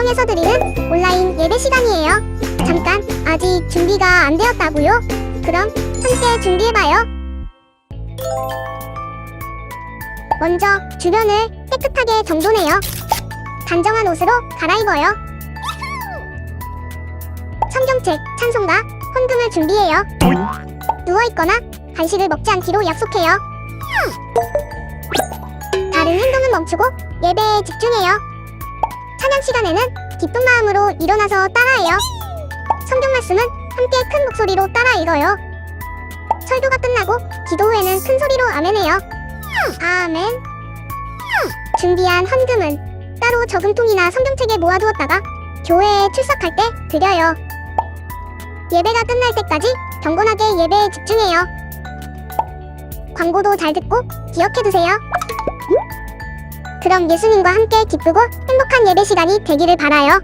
통해서 드리는 온라인 예배 시간이에요. 잠깐, 아직 준비가 안 되었다고요? 그럼 함께 준비해봐요. 먼저 주변을 깨끗하게 정돈해요. 단정한 옷으로 갈아입어요. 성경책, 찬송가, 헌금을 준비해요. 누워있거나 간식을 먹지 않기로 약속해요. 다른 행동은 멈추고 예배에 집중해요. 찬양 시간에는 기쁜 마음으로 일어나서 따라해요. 성경 말씀은 함께 큰 목소리로 따라 읽어요. 설교가 끝나고 기도 후에는 큰 소리로 아멘해요. 아멘. 준비한 헌금은 따로 저금통이나 성경책에 모아두었다가 교회에 출석할 때 드려요. 예배가 끝날 때까지 경건하게 예배에 집중해요. 광고도 잘 듣고 기억해두세요. 그럼 예수님과 함께 기쁘고 행복한 예배 시간이 되기를 바라요.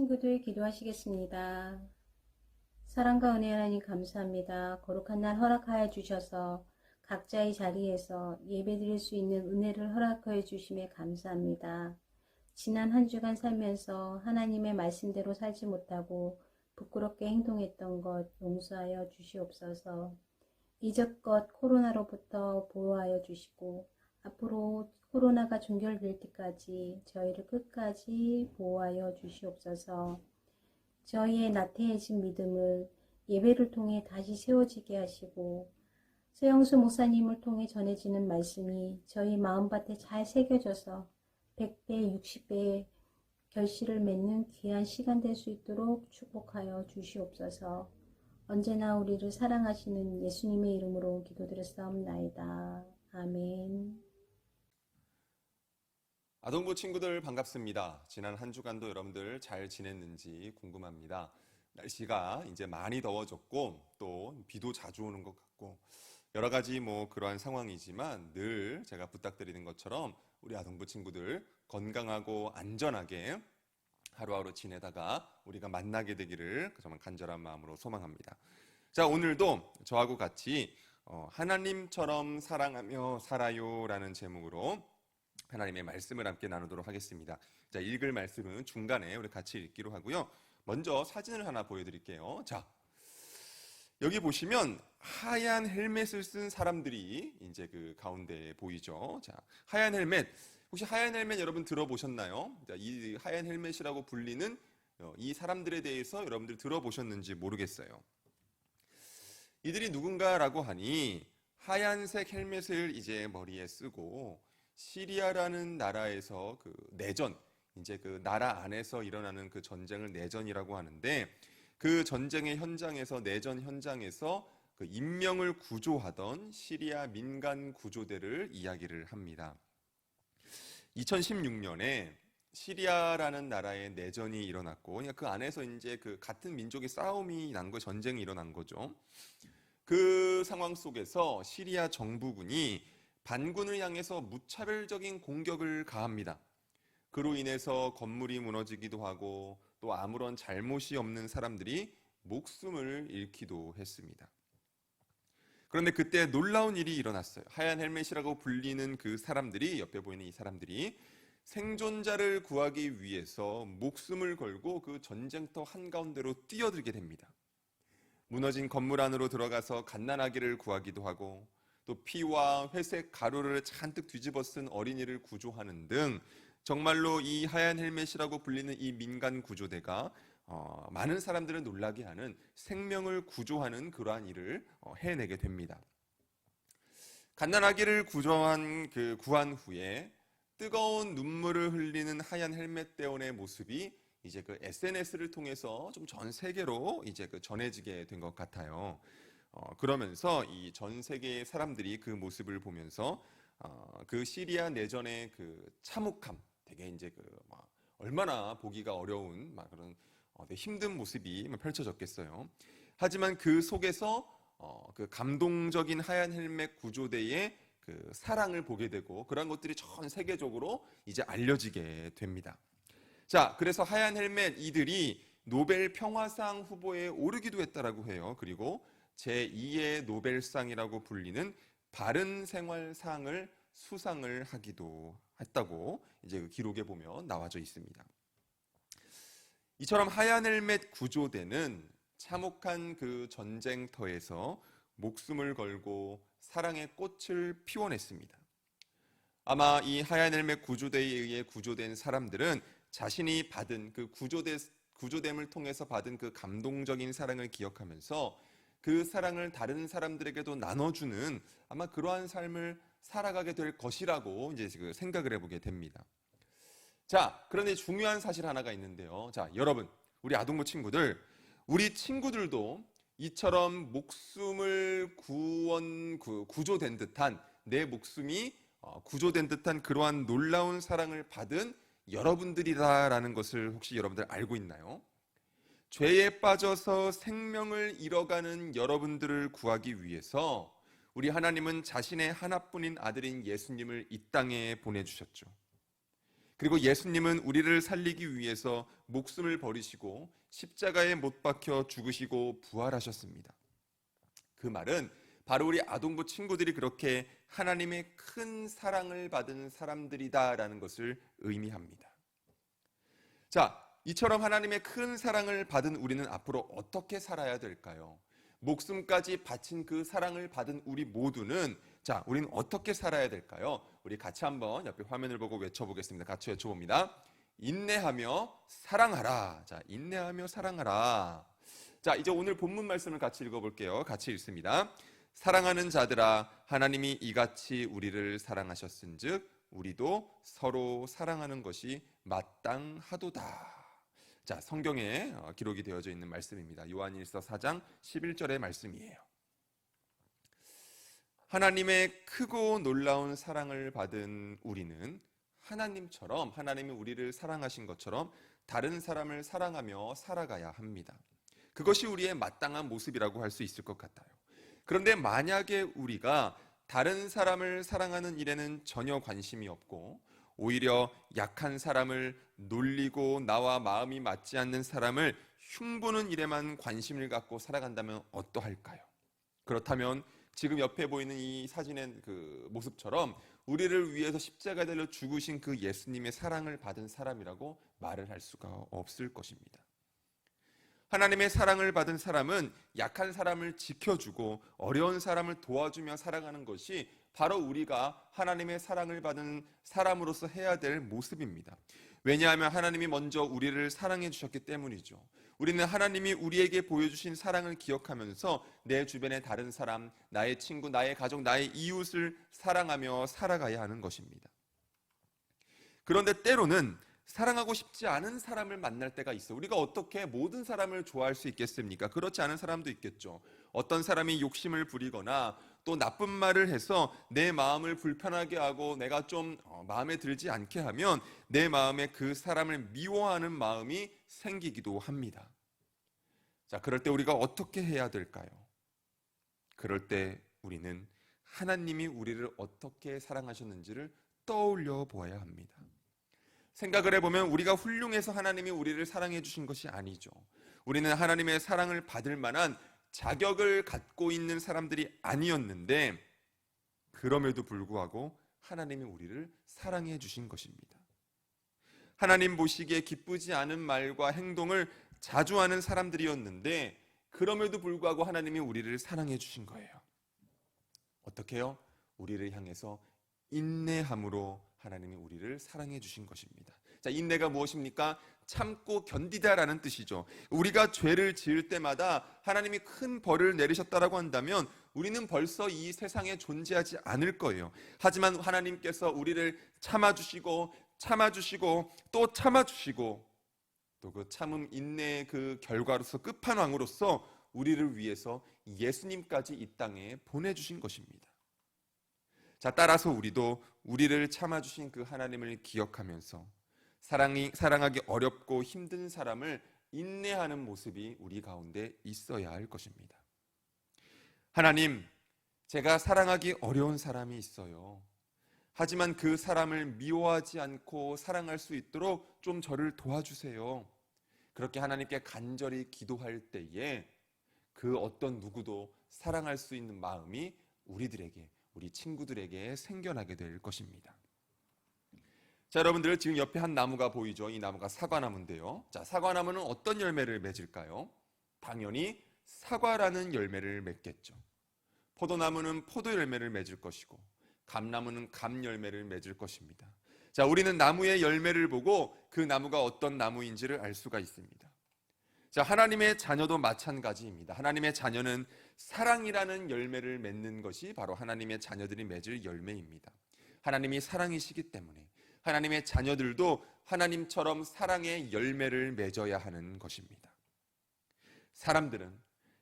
친구들 기도하시겠습니다. 사랑과 은혜 하나님 감사합니다. 거룩한 날 허락하여 주셔서 각자의 자리에서 예배드릴 수 있는 은혜를 허락하여 주심에 감사합니다. 지난 한 주간 살면서 하나님의 말씀대로 살지 못하고 부끄럽게 행동했던 것 용서하여 주시옵소서. 이제껏 코로나로부터 보호하여 주시고 앞으로 코로나가 종결될 때까지 저희를 끝까지 보호하여 주시옵소서. 저희의 나태해진 믿음을 예배를 통해 다시 세워지게 하시고 서영수 목사님을 통해 전해지는 말씀이 저희 마음밭에 잘 새겨져서 100배, 60배의 결실을 맺는 귀한 시간 될 수 있도록 축복하여 주시옵소서. 언제나 우리를 사랑하시는 예수님의 이름으로 기도드렸사옵나이다. 아멘. 아동부 친구들 반갑습니다. 지난 한 주간도 여러분들 잘 지냈는지 궁금합니다. 날씨가 이제 많이 더워졌고 또 비도 자주 오는 것 같고 여러 가지 그러한 상황이지만 늘 제가 부탁드리는 것처럼 우리 아동부 친구들 건강하고 안전하게 하루하루 지내다가 우리가 만나게 되기를 정말 간절한 마음으로 소망합니다. 자, 오늘도 저하고 같이 하나님처럼 사랑하며 살아요 라는 제목으로 하나님의 말씀을 함께 나누도록 하겠습니다. 자, 읽을 말씀은 중간에 우리 같이 읽기로 하고요. 먼저 사진을 하나 보여드릴게요. 자, 여기 보시면 하얀 헬멧을 쓴 사람들이 이제 그 가운데 보이죠. 자, 하얀 헬멧. 혹시 하얀 헬멧 여러분 들어보셨나요? 자, 이 하얀 헬멧이라고 불리는 이 사람들에 대해서 여러분들 들어보셨는지 모르겠어요. 이들이 누군가라고 하니 하얀색 헬멧을 이제 머리에 쓰고 시리아라는 나라에서 그 내전, 이제 그 나라 안에서 일어나는 그 전쟁을 내전이라고 하는데 그 전쟁의 현장에서 내전 현장에서 그 인명을 구조하던 시리아 민간 구조대를 이야기를 합니다. 2016년에 시리아라는 나라의 내전이 일어났고 그 안에서 이제 그 같은 민족의 싸움이 난 거, 전쟁이 일어난 거죠. 그 상황 속에서 시리아 정부군이 반군을 향해서 무차별적인 공격을 가합니다. 그로 인해서 건물이 무너지기도 하고 또 아무런 잘못이 없는 사람들이 목숨을 잃기도 했습니다. 그런데 그때 놀라운 일이 일어났어요. 하얀 헬멧이라고 불리는 그 사람들이, 옆에 보이는 이 사람들이 생존자를 구하기 위해서 목숨을 걸고 그 전쟁터 한가운데로 뛰어들게 됩니다. 무너진 건물 안으로 들어가서 갓난아기를 구하기도 하고 또 피와 회색 가루를 잔뜩 뒤집어 쓴 어린이를 구조하는 등 정말로 이 하얀 헬멧이라고 불리는 이 민간 구조대가 많은 사람들을 놀라게 하는 생명을 구조하는 그러한 일을 해내게 됩니다. 갓난아기를 구한 후에 뜨거운 눈물을 흘리는 하얀 헬멧 대원의 모습이 이제 그 SNS를 통해서 좀 전 세계로 이제 그 전해지게 된 것 같아요. 그러면서 이 전 세계의 사람들이 그 모습을 보면서 그 시리아 내전의 그 참혹함, 되게 이제 얼마나 보기가 어려운 그런 되게 힘든 모습이 펼쳐졌겠어요. 하지만 그 속에서 그 감동적인 하얀 헬멧 구조대의 그 사랑을 보게 되고 그런 것들이 전 세계적으로 이제 알려지게 됩니다. 자, 그래서 하얀 헬멧 이들이 노벨 평화상 후보에 오르기도 했다라고 해요. 그리고 제2의 노벨상이라고 불리는 바른 생활상을 수상을 하기도 했다고 이제 그 기록에 보면 나와져 있습니다. 이처럼 하얀 헬멧 구조대는 참혹한 그 전쟁터에서 목숨을 걸고 사랑의 꽃을 피워냈습니다. 아마 이 하얀 헬멧 구조대에 의해 구조된 사람들은 자신이 받은 그 구조됨을 통해서 받은 그 감동적인 사랑을 기억하면서 그 사랑을 다른 사람들에게도 나눠주는 아마 그러한 삶을 살아가게 될 것이라고 이제 지금 생각을 해보게 됩니다. 자, 그런데 중요한 사실 하나가 있는데요. 자, 여러분, 우리 아동부 친구들, 우리 친구들도 이처럼 목숨을 구조된 듯한 내 목숨이 구조된 듯한 그러한 놀라운 사랑을 받은 여러분들이다라는 것을 혹시 여러분들 알고 있나요? 죄에 빠져서 생명을 잃어가는 여러분들을 구하기 위해서 우리 하나님은 자신의 하나뿐인 아들인 예수님을 이 땅에 보내주셨죠. 그리고 예수님은 우리를 살리기 위해서 목숨을 버리시고 십자가에 못 박혀 죽으시고 부활하셨습니다. 그 말은 바로 우리 아동부 친구들이 그렇게 하나님의 큰 사랑을 받은 사람들이다라는 것을 의미합니다. 자, 이처럼 하나님의 큰 사랑을 받은 우리는 앞으로 어떻게 살아야 될까요? 목숨까지 바친 그 사랑을 받은 우리 모두는 자, 우리는 어떻게 살아야 될까요? 우리 같이 한번 옆에 화면을 보고 외쳐보겠습니다. 같이 외쳐봅니다. 인내하며 사랑하라. 자, 인내하며 사랑하라. 자, 이제 오늘 본문 말씀을 같이 읽어볼게요. 같이 읽습니다. 사랑하는 자들아, 하나님이 이같이 우리를 사랑하셨은즉 우리도 서로 사랑하는 것이 마땅하도다. 자, 성경에 기록이 되어져 있는 말씀입니다. 요한일서 4장 11절의 말씀이에요. 하나님의 크고 놀라운 사랑을 받은 우리는 하나님처럼, 하나님이 우리를 사랑하신 것처럼 다른 사람을 사랑하며 살아가야 합니다. 그것이 우리의 마땅한 모습이라고 할 수 있을 것 같아요. 그런데 만약에 우리가 다른 사람을 사랑하는 일에는 전혀 관심이 없고 오히려 약한 사람을 놀리고 나와 마음이 맞지 않는 사람을 흉보는 일에만 관심을 갖고 살아간다면 어떠할까요? 그렇다면 지금 옆에 보이는 이 사진의 그 모습처럼 우리를 위해서 십자가에 달려 죽으신 그 예수님의 사랑을 받은 사람이라고 말을 할 수가 없을 것입니다. 하나님의 사랑을 받은 사람은 약한 사람을 지켜주고 어려운 사람을 도와주며 살아가는 것이 바로 우리가 하나님의 사랑을 받은 사람으로서 해야 될 모습입니다. 왜냐하면 하나님이 먼저 우리를 사랑해 주셨기 때문이죠. 우리는 하나님이 우리에게 보여주신 사랑을 기억하면서 내 주변의 다른 사람, 나의 친구, 나의 가족, 나의 이웃을 사랑하며 살아가야 하는 것입니다. 그런데 때로는 사랑하고 싶지 않은 사람을 만날 때가 있어요. 우리가 어떻게 모든 사람을 좋아할 수 있겠습니까? 그렇지 않은 사람도 있겠죠. 어떤 사람이 욕심을 부리거나 또 나쁜 말을 해서 내 마음을 불편하게 하고 내가 좀 마음에 들지 않게 하면 내 마음에 그 사람을 미워하는 마음이 생기기도 합니다. 자, 그럴 때 우리가 어떻게 해야 될까요? 그럴 때 우리는 하나님이 우리를 어떻게 사랑하셨는지를 떠올려 보아야 합니다. 생각을 해보면 우리가 훌륭해서 하나님이 우리를 사랑해 주신 것이 아니죠. 우리는 하나님의 사랑을 받을 만한 자격을 갖고 있는 사람들이 아니었는데 그럼에도 불구하고 하나님이 우리를 사랑해 주신 것입니다. 하나님 보시기에 기쁘지 않은 말과 행동을 자주 하는 사람들이었는데 그럼에도 불구하고 하나님이 우리를 사랑해 주신 거예요. 어떻게 해요? 우리를 향해서 인내함으로 하나님이 우리를 사랑해 주신 것입니다. 자, 인내가 무엇입니까? 참고 견디다라는 뜻이죠. 우리가 죄를 지을 때마다 하나님이 큰 벌을 내리셨다라고 한다면 우리는 벌써 이 세상에 존재하지 않을 거예요. 하지만 하나님께서 우리를 참아주시고 또 참아주시고 또 그 참음 인내의 그 결과로서 끝판왕으로서 우리를 위해서 예수님까지 이 땅에 보내주신 것입니다. 자, 따라서 우리도 우리를 참아주신 그 하나님을 기억하면서 사랑하기 어렵고 힘든 사람을 인내하는 모습이 우리 가운데 있어야 할 것입니다. 하나님, 제가 사랑하기 어려운 사람이 있어요. 하지만 그 사람을 미워하지 않고 사랑할 수 있도록 좀 저를 도와주세요. 그렇게 하나님께 간절히 기도할 때에 그 어떤 누구도 사랑할 수 있는 마음이 우리들에게, 우리 친구들에게 생겨나게 될 것입니다. 자, 여러분들 지금 옆에 한 나무가 보이죠? 이 나무가 사과나무인데요. 자, 사과나무는 어떤 열매를 맺을까요? 당연히 사과라는 열매를 맺겠죠. 포도나무는 포도 열매를 맺을 것이고 감나무는 감 열매를 맺을 것입니다. 자, 우리는 나무의 열매를 보고 그 나무가 어떤 나무인지를 알 수가 있습니다. 자, 하나님의 자녀도 마찬가지입니다. 하나님의 자녀는 사랑이라는 열매를 맺는 것이 바로 하나님의 자녀들이 맺을 열매입니다. 하나님이 사랑이시기 때문에 하나님의 자녀들도 하나님처럼 사랑의 열매를 맺어야 하는 것입니다. 사람들은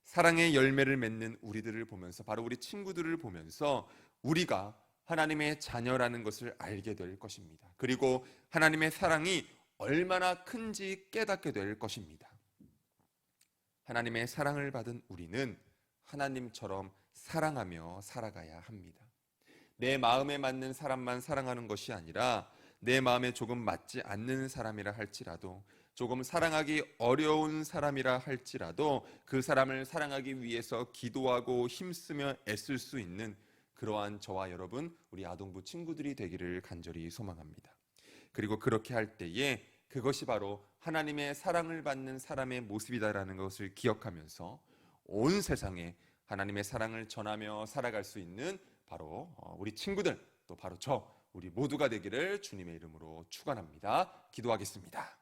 사랑의 열매를 맺는 우리들을 보면서, 바로 우리 친구들을 보면서 우리가 하나님의 자녀라는 것을 알게 될 것입니다. 그리고 하나님의 사랑이 얼마나 큰지 깨닫게 될 것입니다. 하나님의 사랑을 받은 우리는 하나님처럼 사랑하며 살아가야 합니다. 내 마음에 맞는 사람만 사랑하는 것이 아니라 내 마음에 조금 맞지 않는 사람이라 할지라도, 조금 사랑하기 어려운 사람이라 할지라도 그 사람을 사랑하기 위해서 기도하고 힘쓰며 애쓸 수 있는 그러한 저와 여러분, 우리 아동부 친구들이 되기를 간절히 소망합니다. 그리고 그렇게 할 때에 그것이 바로 하나님의 사랑을 받는 사람의 모습이다라는 것을 기억하면서 온 세상에 하나님의 사랑을 전하며 살아갈 수 있는 바로 우리 친구들, 또 바로 우리 모두가 되기를 주님의 이름으로 축원합니다. 기도하겠습니다.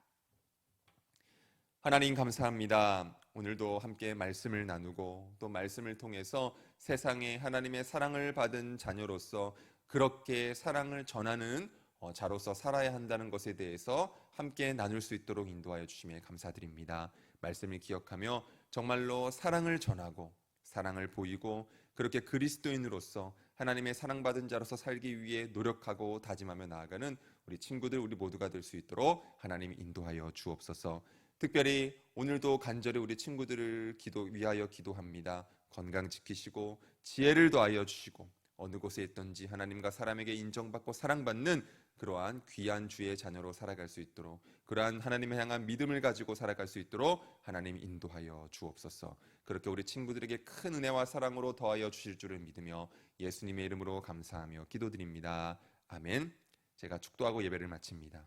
하나님 감사합니다. 오늘도 함께 말씀을 나누고 또 말씀을 통해서 세상에 하나님의 사랑을 받은 자녀로서 그렇게 사랑을 전하는 자로서 살아야 한다는 것에 대해서 함께 나눌 수 있도록 인도하여 주심에 감사드립니다. 말씀을 기억하며 정말로 사랑을 전하고 사랑을 보이고 그렇게 그리스도인으로서 하나님의 사랑받은 자로서 살기 위해 노력하고 다짐하며 나아가는 우리 친구들, 우리 모두가 될 수 있도록 하나님 인도하여 주옵소서. 특별히 오늘도 간절히 우리 친구들을 위하여 기도합니다. 건강 지키시고 지혜를 더하여 주시고 어느 곳에 있든지 하나님과 사람에게 인정받고 사랑받는 그러한 귀한 주의 자녀로 살아갈 수 있도록, 그러한 하나님을 향한 믿음을 가지고 살아갈 수 있도록 하나님 인도하여 주옵소서. 그렇게 우리 친구들에게 큰 은혜와 사랑으로 더하여 주실 줄을 믿으며 예수님의 이름으로 감사하며 기도드립니다. 아멘. 제가 축도하고 예배를 마칩니다.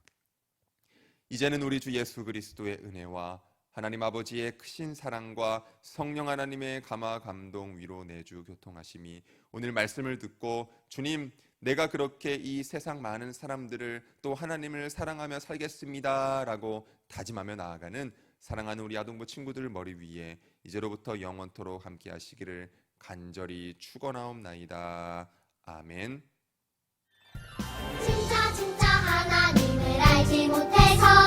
이제는 우리 주 예수 그리스도의 은혜와 하나님 아버지의 크신 사랑과 성령 하나님의 감화 감동 위로 내주 교통하심이 오늘 말씀을 듣고 주님, 내가 그렇게 이 세상 많은 사람들을 또 하나님을 사랑하며 살겠습니다 라고 다짐하며 나아가는 사랑하는 우리 아동부 친구들 머리 위에 이제로부터 영원토록 함께 하시기를 간절히 축원하옵나이다. 아멘. 진짜 하나님을 알지 못해서